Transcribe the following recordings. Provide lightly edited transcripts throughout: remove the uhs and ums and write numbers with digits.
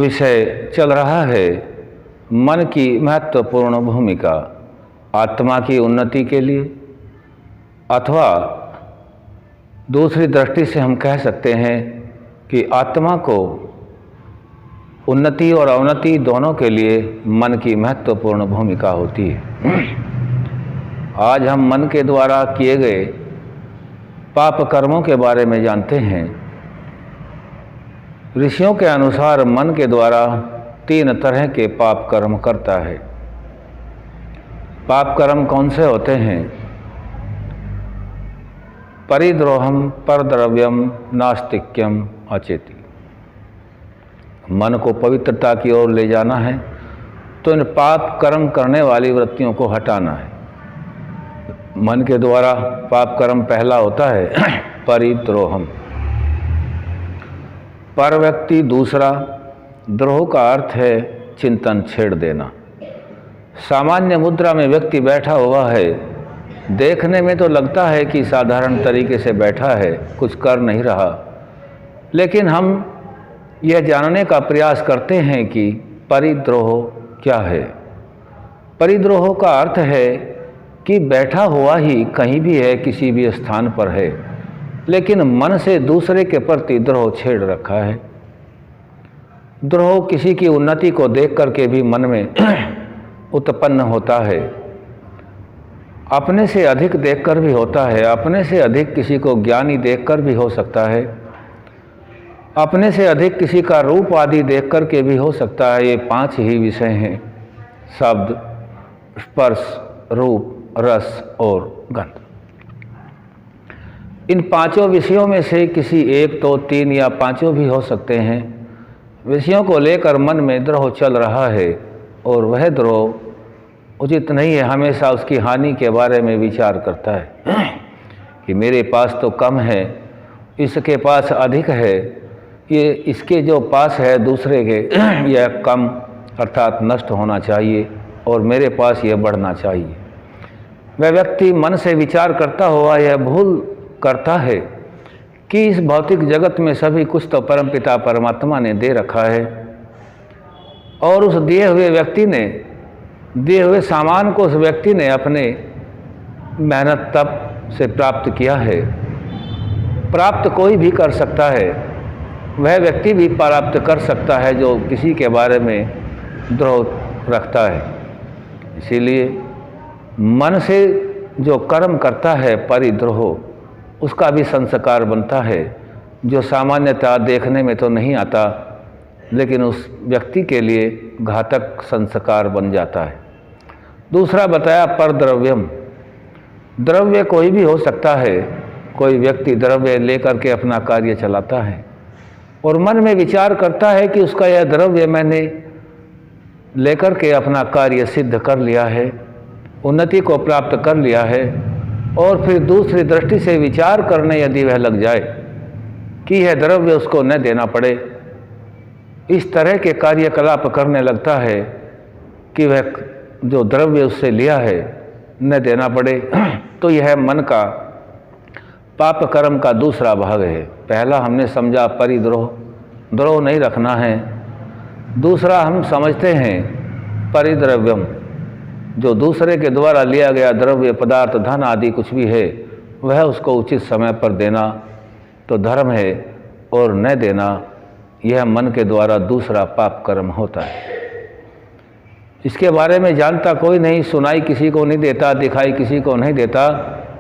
विषय चल रहा है मन की महत्वपूर्ण भूमिका आत्मा की उन्नति के लिए, अथवा दूसरी दृष्टि से हम कह सकते हैं कि आत्मा को उन्नति और अवनति दोनों के लिए मन की महत्वपूर्ण भूमिका होती है। आज हम मन के द्वारा किए गए पाप कर्मों के बारे में जानते हैं। ऋषियों के अनुसार मन के द्वारा 3 तरह के पाप कर्म करता है। पाप कर्म कौन से होते हैं? परिद्रोहम, परद्रव्यम, नास्तिक्यम, अचेति। मन को पवित्रता की ओर ले जाना है तो इन पाप कर्म करने वाली वृत्तियों को हटाना है। मन के द्वारा पाप कर्म पहला होता है परिद्रोहम। पर व्यक्ति दूसरा। द्रोह का अर्थ है चिंतन छेड़ देना। सामान्य मुद्रा में व्यक्ति बैठा हुआ है, देखने में तो लगता है कि साधारण तरीके से बैठा है, कुछ कर नहीं रहा, लेकिन हम यह जानने का प्रयास करते हैं कि परिद्रोह क्या है। परिद्रोह का अर्थ है कि बैठा हुआ ही कहीं भी है, किसी भी स्थान पर है, लेकिन मन से दूसरे के प्रति द्रोह छेड़ रखा है। द्रोह किसी की उन्नति को देख करके भी मन में उत्पन्न होता है। अपने से अधिक देखकर भी होता है, अपने से अधिक किसी को ज्ञानी देखकर भी हो सकता है, अपने से अधिक किसी का रूप आदि देख कर के भी हो सकता है। ये 5 ही विषय हैं: शब्द, स्पर्श, रूप, रस और गंध। इन 5 विषयों में से किसी एक, 2, 3 या 5 भी हो सकते हैं। विषयों को लेकर मन में द्रोह चल रहा है और वह द्रोह उचित नहीं है। हमेशा उसकी हानि के बारे में विचार करता है कि मेरे पास तो कम है, इसके पास अधिक है, ये इसके जो पास है दूसरे के यह कम अर्थात नष्ट होना चाहिए और मेरे पास यह बढ़ना चाहिए। वह व्यक्ति मन से विचार करता हुआ यह भूल करता है कि इस भौतिक जगत में सभी कुछ तो परमपिता परमात्मा ने दे रखा है और उस दिए हुए व्यक्ति ने, दिए हुए सामान को उस व्यक्ति ने अपने मेहनत तप से प्राप्त किया है। प्राप्त कोई भी कर सकता है, वह व्यक्ति भी प्राप्त कर सकता है जो किसी के बारे में द्रोह रखता है। इसीलिए मन से जो कर्म करता है परिद्रोह, उसका भी संस्कार बनता है जो सामान्यतः देखने में तो नहीं आता, लेकिन उस व्यक्ति के लिए घातक संस्कार बन जाता है। दूसरा बताया परद्रव्यम। द्रव्य कोई भी हो सकता है। कोई व्यक्ति द्रव्य लेकर के अपना कार्य चलाता है और मन में विचार करता है कि उसका यह द्रव्य मैंने लेकर के अपना कार्य सिद्ध कर लिया है, उन्नति को प्राप्त कर लिया है, और फिर दूसरी दृष्टि से विचार करने यदि वह लग जाए कि यह द्रव्य उसको न देना पड़े, इस तरह के कार्यकलाप करने लगता है कि वह जो द्रव्य उससे लिया है न देना पड़े, तो यह मन का पाप कर्म का दूसरा भाग है। पहला हमने समझा परिद्रोह, द्रोह नहीं रखना है। दूसरा हम समझते हैं परिद्रव्यम, जो दूसरे के द्वारा लिया गया द्रव्य पदार्थ धन आदि कुछ भी है, वह उसको उचित समय पर देना तो धर्म है और न देना यह मन के द्वारा दूसरा पाप कर्म होता है। इसके बारे में जानता कोई नहीं, सुनाई किसी को नहीं देता, दिखाई किसी को नहीं देता,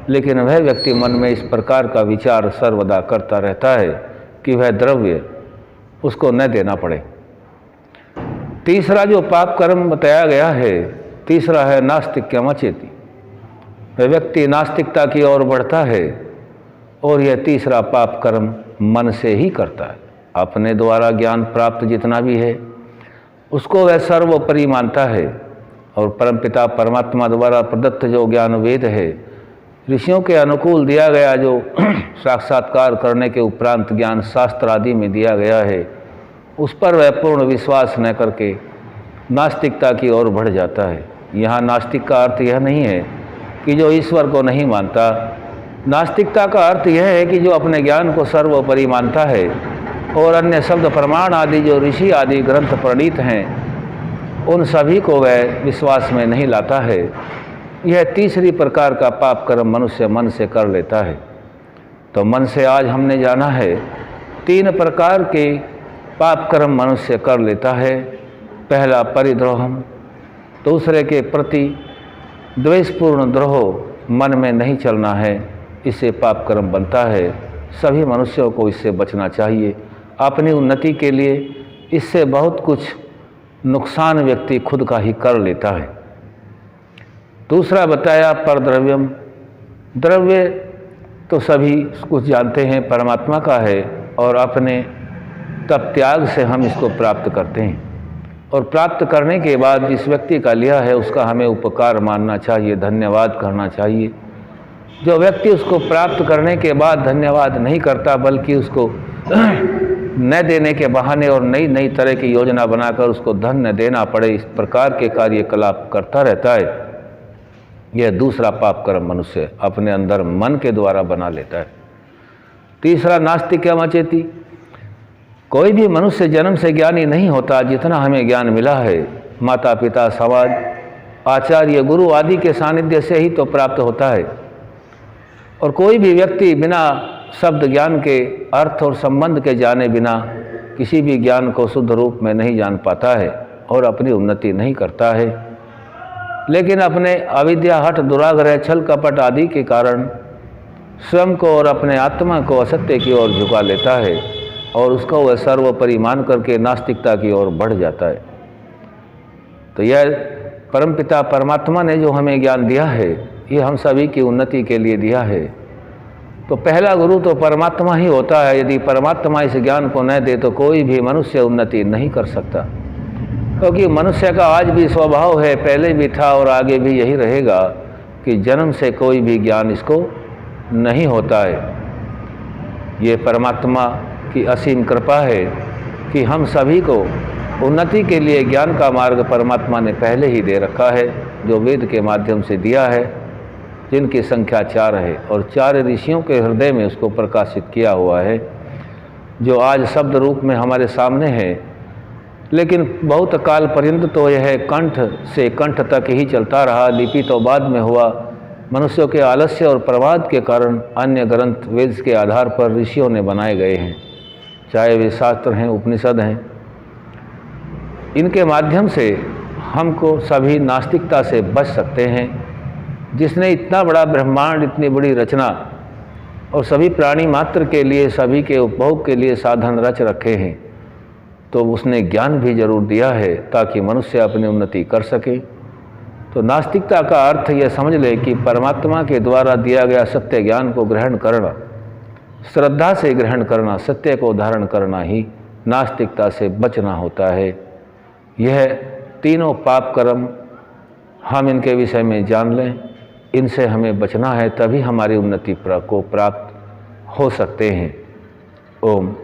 लेकिन वह व्यक्ति मन में इस प्रकार का विचार सर्वदा करता रहता है कि वह द्रव्य उसको न देना पड़े। तीसरा जो पाप कर्म बताया गया है, तीसरा है नास्तिक्यम अचेति। वह व्यक्ति नास्तिकता की ओर बढ़ता है और यह तीसरा पाप कर्म मन से ही करता है। अपने द्वारा ज्ञान प्राप्त जितना भी है उसको वह सर्वोपरि मानता है और परमपिता परमात्मा द्वारा प्रदत्त जो ज्ञान वेद है, ऋषियों के अनुकूल दिया गया जो साक्षात्कार करने के उपरांत ज्ञान शास्त्र आदि में दिया गया है, उस पर वह पूर्ण विश्वास न करके नास्तिकता की ओर बढ़ जाता है। यहाँ नास्तिक का अर्थ यह नहीं है कि जो ईश्वर को नहीं मानता। नास्तिकता का अर्थ यह है कि जो अपने ज्ञान को सर्वोपरि मानता है और अन्य शब्द प्रमाण आदि जो ऋषि आदि ग्रंथ प्रणीत हैं उन सभी को वह विश्वास में नहीं लाता है। यह तीसरी प्रकार का पाप कर्म मनुष्य मन से कर लेता है। तो मन से आज हमने जाना है 3 प्रकार के पाप कर्म मनुष्य कर लेता है। पहला परिद्रोहम, दूसरे के प्रति द्वेषपूर्ण द्रोह मन में नहीं चलना है, इससे पाप कर्म बनता है। सभी मनुष्यों को इससे बचना चाहिए। अपनी उन्नति के लिए इससे बहुत कुछ नुकसान व्यक्ति खुद का ही कर लेता है। दूसरा बताया परद्रव्यम, द्रव्य तो सभी कुछ जानते हैं परमात्मा का है और अपने तप त्याग से हम इसको प्राप्त करते हैं और प्राप्त करने के बाद जिस व्यक्ति का लिया है उसका हमें उपकार मानना चाहिए, धन्यवाद करना चाहिए। जो व्यक्ति उसको प्राप्त करने के बाद धन्यवाद नहीं करता बल्कि उसको न देने के बहाने और नई नई तरह की योजना बनाकर उसको धन न देना पड़े, इस प्रकार के कार्यकलाप करता रहता है, यह दूसरा पाप कर्म मनुष्य अपने अंदर मन के द्वारा बना लेता है। तीसरा नास्तिक्यम अचेति, कोई भी मनुष्य जन्म से ज्ञानी नहीं होता। जितना हमें ज्ञान मिला है माता पिता, समाज, आचार्य, गुरु आदि के सानिध्य से ही तो प्राप्त होता है। और कोई भी व्यक्ति बिना शब्द ज्ञान के अर्थ और संबंध के जाने बिना किसी भी ज्ञान को शुद्ध रूप में नहीं जान पाता है और अपनी उन्नति नहीं करता है, लेकिन अपने अविद्या, हठ, दुराग्रह, छल कपट आदि के कारण स्वयं को और अपने आत्मा को असत्य की ओर झुका लेता है और उसको वह सर्वोपरि मान करके नास्तिकता की ओर बढ़ जाता है। तो यह परमपिता परमात्मा ने जो हमें ज्ञान दिया है ये हम सभी की उन्नति के लिए दिया है। तो पहला गुरु तो परमात्मा ही होता है। यदि परमात्मा इस ज्ञान को न दे तो कोई भी मनुष्य उन्नति नहीं कर सकता, क्योंकि मनुष्य का आज भी स्वभाव है, पहले भी था और आगे भी यही रहेगा कि जन्म से कोई भी ज्ञान इसको नहीं होता है। ये परमात्मा की असीम कृपा है कि हम सभी को उन्नति के लिए ज्ञान का मार्ग परमात्मा ने पहले ही दे रखा है, जो वेद के माध्यम से दिया है, जिनकी संख्या 4 है और 4 ऋषियों के हृदय में उसको प्रकाशित किया हुआ है, जो आज शब्द रूप में हमारे सामने है। लेकिन बहुत काल पर्यंत तो यह कंठ से कंठ तक ही चलता रहा, लिपि तो बाद में हुआ। मनुष्यों के आलस्य और प्रमाद के कारण अन्य ग्रंथ वेद के आधार पर ऋषियों ने बनाए गए हैं, चाहे वे शास्त्र हैं, उपनिषद हैं। इनके माध्यम से हमको सभी नास्तिकता से बच सकते हैं। जिसने इतना बड़ा ब्रह्मांड, इतनी बड़ी रचना और सभी प्राणी मात्र के लिए, सभी के उपभोग के लिए साधन रच रखे हैं, तो उसने ज्ञान भी जरूर दिया है ताकि मनुष्य अपनी उन्नति कर सके। तो नास्तिकता का अर्थ यह समझ ले कि परमात्मा के द्वारा दिया गया सत्य ज्ञान को ग्रहण करना, श्रद्धा से ग्रहण करना, सत्य को धारण करना ही नास्तिकता से बचना होता है। यह तीनों पाप कर्म हम इनके विषय में जान लें, इनसे हमें बचना है, तभी हमारी उन्नति को प्राप्त हो सकते हैं। ओम।